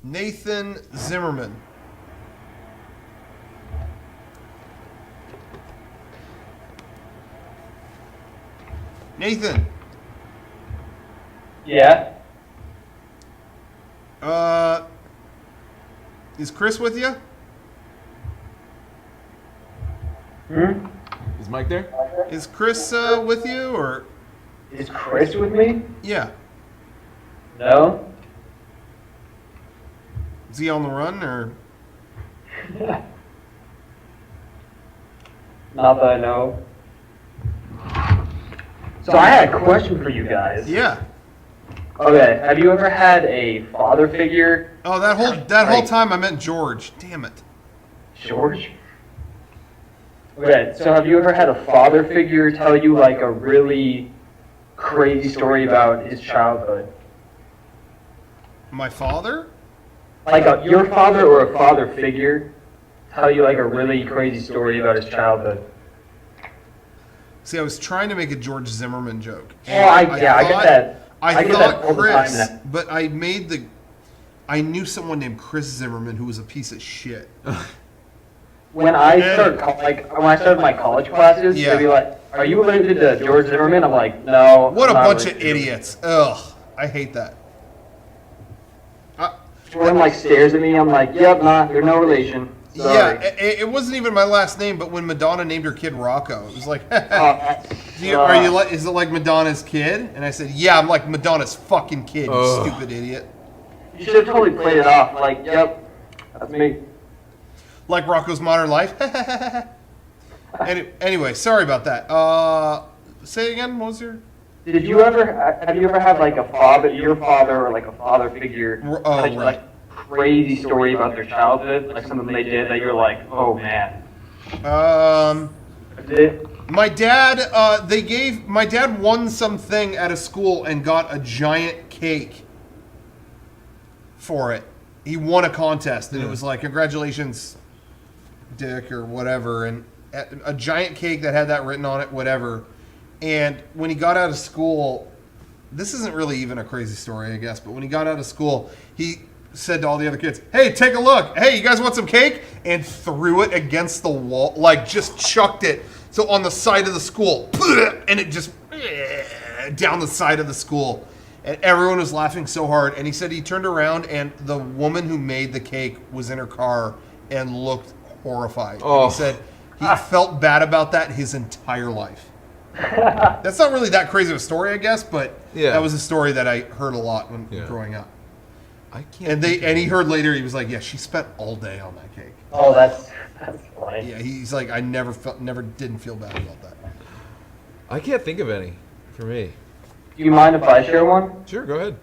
Nathan Zimmerman. Nathan. Yeah. Is Chris with you? Is Mike there? Is Chris with you, or? Is Chris with me? Yeah. No. Is he on the run, or? Not that I know. So I had a question for you guys. Yeah. Okay, have you ever had a father figure? Oh, that whole time I meant George. Damn it. George? Okay, so have you ever had a father figure tell you like a really crazy story about his childhood? My father? Like your father or a father figure tell you like a really crazy story about his childhood? See, I was trying to make a George Zimmerman joke. Oh, I get that. I get thought that all the time Chris, now. but I knew someone named Chris Zimmerman who was a piece of shit. When I started my college classes, Yeah. they'd be like, "Are you related to George Zimmerman?" I'm like, "No." What a I'm not bunch of related to him." idiots. Ugh, I hate that. Jordan like stares at me. I'm like, "Yep, nah, you're no relation." Sorry. Yeah, it wasn't even my last name, but when Madonna named her kid Rocco, it was like, is it like Madonna's kid? And I said, yeah, I'm like Madonna's fucking kid, you stupid idiot. You should have totally played it off. Like, "Yep, that's me." Like Rocco's Modern Life. Anyway, sorry about that. Say it again. What was your? Have you ever had like your father or like a father figure tell you like crazy story about their childhood, like something they did that you're like, "Oh man." My dad, my dad won something at a school and got a giant cake for it. He won a contest, and it was like, "Congratulations, Dick," or whatever, and a giant cake that had that written on it, whatever. And when he got out of school, this isn't really even a crazy story, I guess, but when he got out of school, he said to all the other kids, "Hey, take a look. Hey, you guys want some cake?" And threw it against the wall, like just chucked it. So on the side of the school, and it just down the side of the school. And everyone was laughing so hard. And he said he turned around and the woman who made the cake was in her car and looked horrified. Oh. And he said he felt bad about that his entire life. That's not really that crazy of a story, I guess, but that was a story that I heard a lot when growing up. I can't. And he heard later, he was like, "Yeah, she spent all day on that cake." Oh, that's funny. Yeah, he's like, "I never didn't feel bad about that." I can't think of any for me. Do you mind if I share one? Sure, go ahead.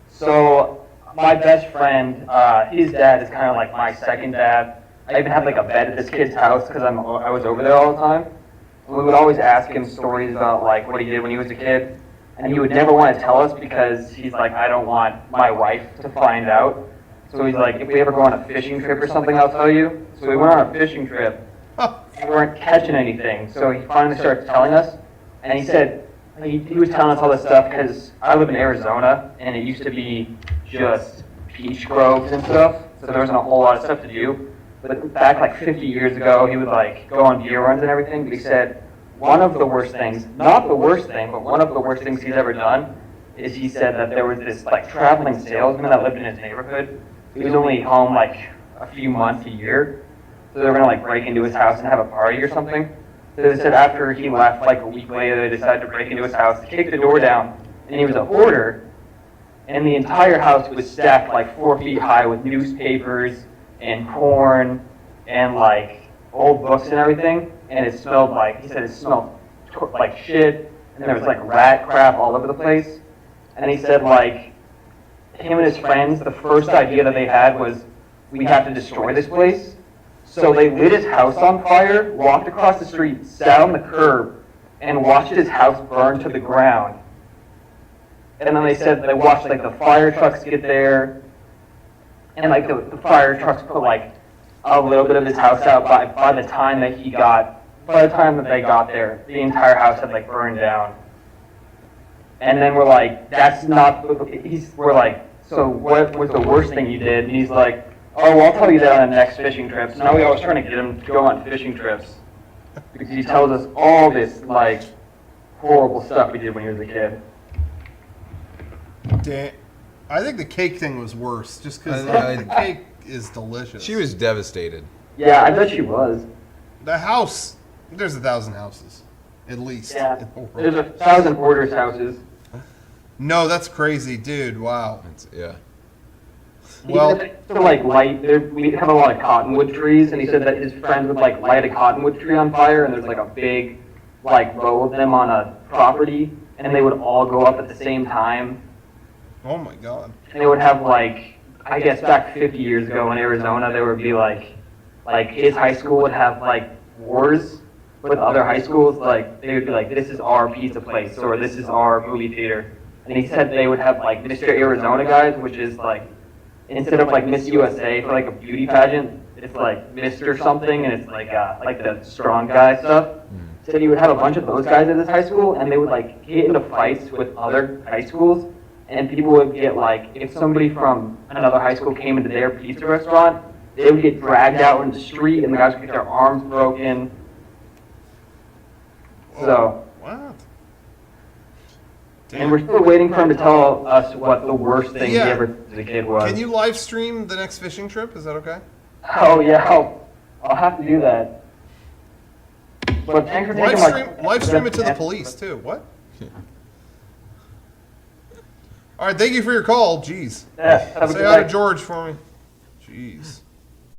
So my best friend, his dad is kind of like my second dad. I even had like a bed at this kid's house because I was over there all the time. And we would always ask him stories about like what he did when he was a kid, and he would never want to tell us because he's like, "I don't want my wife to find out." So he's like, "If we ever go on a fishing trip or something, I'll tell you." So we went on a fishing trip. We weren't catching anything, so he finally started telling us, and he said he was telling us all this stuff because I live in Arizona, and it used to be just peach groves and stuff, so there wasn't a whole lot of stuff to do. But back like 50 years ago, he would like go on deer runs and everything. But he said one of the worst things, not the worst thing, but one of the worst things he's ever done is he said that there was this like traveling salesman that lived in his neighborhood. He was only home like a few months a year, so they were gonna like break into his house and have a party or something. So they said after he left, like a week later, they decided to break into his house, kick the door down, and he was a hoarder. And the entire house was stacked like 4 feet high with newspapers and corn and like old books and everything. And it smelled like, he said it smelled like shit, and there was like rat crap all over the place. And he said like, him and his friends, the first idea that they had was, we have to destroy this place. So they lit his house on fire, walked across the street, sat on the curb, and watched his house burn to the ground. And then they said they watched like the fire trucks get there, and like the fire trucks put like a little bit of his house out. By the time that they got there, the entire house had like burned down. And then we're like, we're like, so what was the worst thing you did? And he's like, oh, well, I'll tell you that on the next fishing trip. So now we always trying to get him to go on fishing trips because he tells us all this, like, horrible stuff we did when he was a kid. I think the cake thing was worse, just because the cake is delicious. She was devastated. Yeah, I bet she was. The house, there's 1,000 houses, at least. Yeah, in the world. there's 1,000 hoarders' houses. No, that's crazy, dude. Wow. Yeah. Well, So like we have a lot of cottonwood trees, and he said that his friends would like light a cottonwood tree on fire, and there's like a big like row of them on a property, and they would all go up at the same time. oh my God. And they would have like, I guess back 50 years ago in Arizona, there would be like his high school would have like wars with other high schools. Like they would be like, this is our pizza place, or this is our movie theater. And he said they would have like Mr. Arizona guys, which is like, instead of like Miss USA for like a beauty pageant, it's like Mr. something, and it's like the strong guy stuff. So he would have a bunch of those guys at his high school, and they would like get into fights with other high schools, and people would get like, if somebody from another high school came into their pizza restaurant, they would get dragged out in the street, and the guys would get their arms broken. So. What? And we're still waiting for him to tell us what the worst thing he ever did as a kid was. Can you live stream the next fishing trip? Is that okay? Oh yeah, I'll have to do that. But thanks for taking Live stream it to the police too. What? All right, thank you for your call. Jeez. Yeah, have a Say good hi to night. George for me. Jeez.